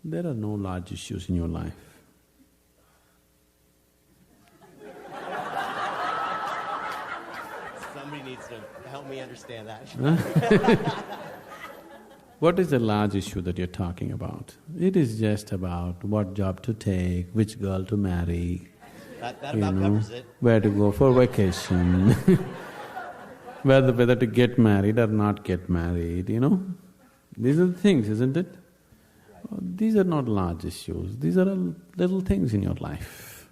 There are no large issues in your life. Somebody needs to help me understand that. What is the large issue that you're talking about? It is just about what job to take, which girl to marry, That about covers it. where to go for vacation, whether to get married or not get married, These are the things, isn't it? These are not large issues, these are all little things in your life.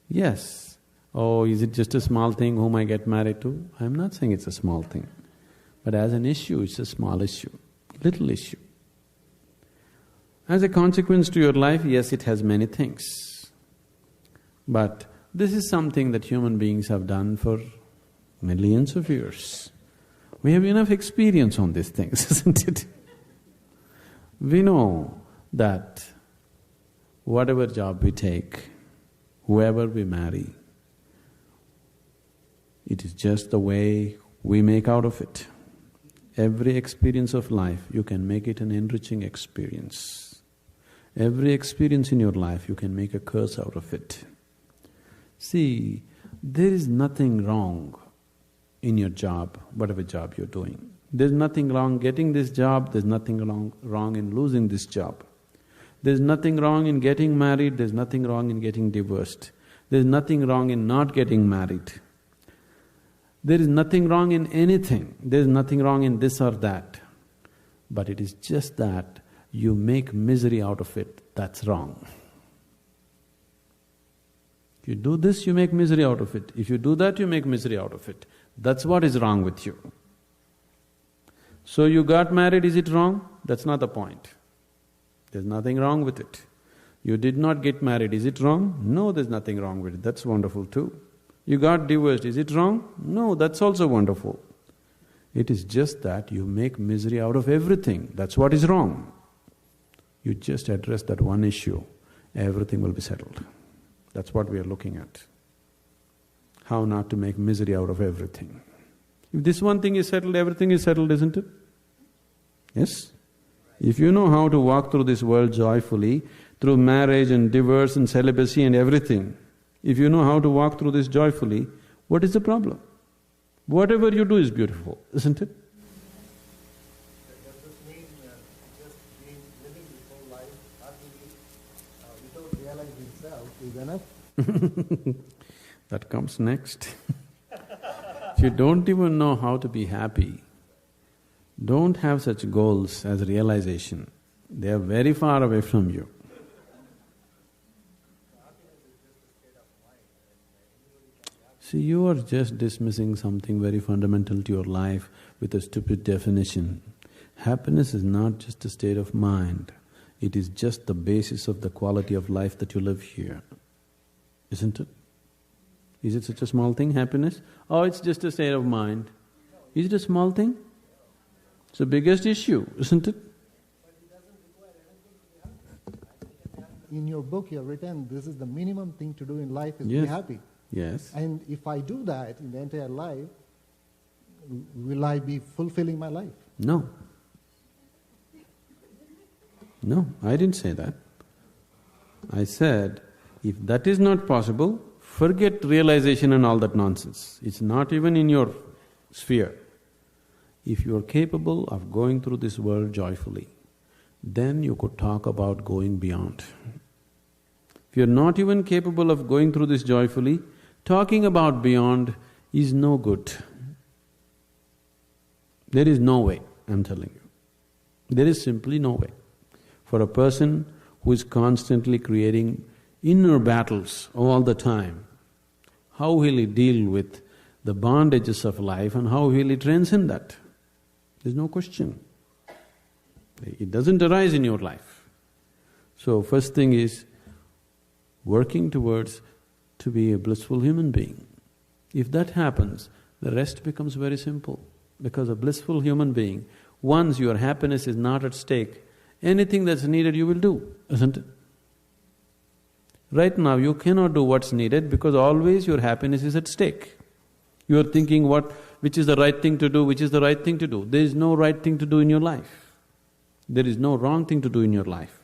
Yes. Oh, is it just a small thing whom I get married to? I'm not saying it's a small thing. But as an issue, it's a small issue, little issue. As a consequence to your life, yes, it has many things. But this is something that human beings have done for millions of years. We have enough experience on these things, isn't it? We know that whatever job we take, whoever we marry, it is just the way we make out of it. Every experience of life, you can make it an enriching experience. Every experience in your life, you can make a curse out of it. See, there is nothing wrong in your job, whatever job you're doing. There's nothing wrong getting this job, there's nothing wrong in losing this job. There's nothing wrong in getting married, there's nothing wrong in getting divorced. There's nothing wrong in not getting married. There is nothing wrong in anything, there is nothing wrong in this or that. But it is just that you make misery out of it, that's wrong. If you do this, you make misery out of it. If you do that, you make misery out of it. That's what is wrong with you. So you got married, is it wrong? That's not the point. There's nothing wrong with it. You did not get married, is it wrong? No, there's nothing wrong with it, that's wonderful too. You got divorced, is it wrong? No, that's also wonderful. It is just that you make misery out of everything, that's what is wrong. You just address that one issue, everything will be settled. That's what we are looking at. How not to make misery out of everything. If this one thing is settled, everything is settled, isn't it? Yes? If you know how to walk through this world joyfully, through marriage and divorce and celibacy and everything, if you know how to walk through this joyfully, what is the problem? Whatever you do is beautiful, isn't it? Does this mean just living this whole life happily without realizing self is enough? That comes next. If you don't even know how to be happy, don't have such goals as realization. They are very far away from you. See, you are just dismissing something very fundamental to your life with a stupid definition. Happiness is not just a state of mind, it is just the basis of the quality of life that you live here, isn't it? Is it such a small thing, happiness? Oh, it's just a state of mind. Is it a small thing? It's the biggest issue, isn't it? In your book you have written, this is the minimum thing to do in life is Yes. be happy. Yes. And if I do that in the entire life, will I be fulfilling my life? No. No, I didn't say that. I said, if that is not possible, forget realization and all that nonsense. It's not even in your sphere. If you are capable of going through this world joyfully, then you could talk about going beyond. If you're not even capable of going through this joyfully, talking about beyond is no good. There is no way, I'm telling you. There is simply no way. For a person who is constantly creating inner battles all the time, how will he deal with the bondages of life and how will he transcend that? There's no question. It doesn't arise in your life. So first thing is working towards to be a blissful human being. If that happens, the rest becomes very simple. Because a blissful human being, once your happiness is not at stake, anything that's needed you will do, isn't it? Right now you cannot do what's needed because always your happiness is at stake. You are thinking which is the right thing to do, which is the right thing to do. There is no right thing to do in your life. There is no wrong thing to do in your life.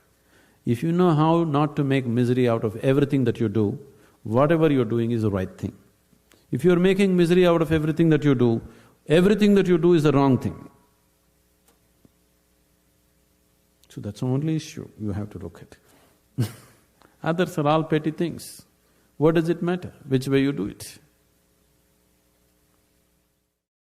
If you know how not to make misery out of everything that you do, whatever you're doing is the right thing. If you're making misery out of everything that you do, everything that you do is the wrong thing. So that's the only issue you have to look at. Others are all petty things. What does it matter? Which way you do it?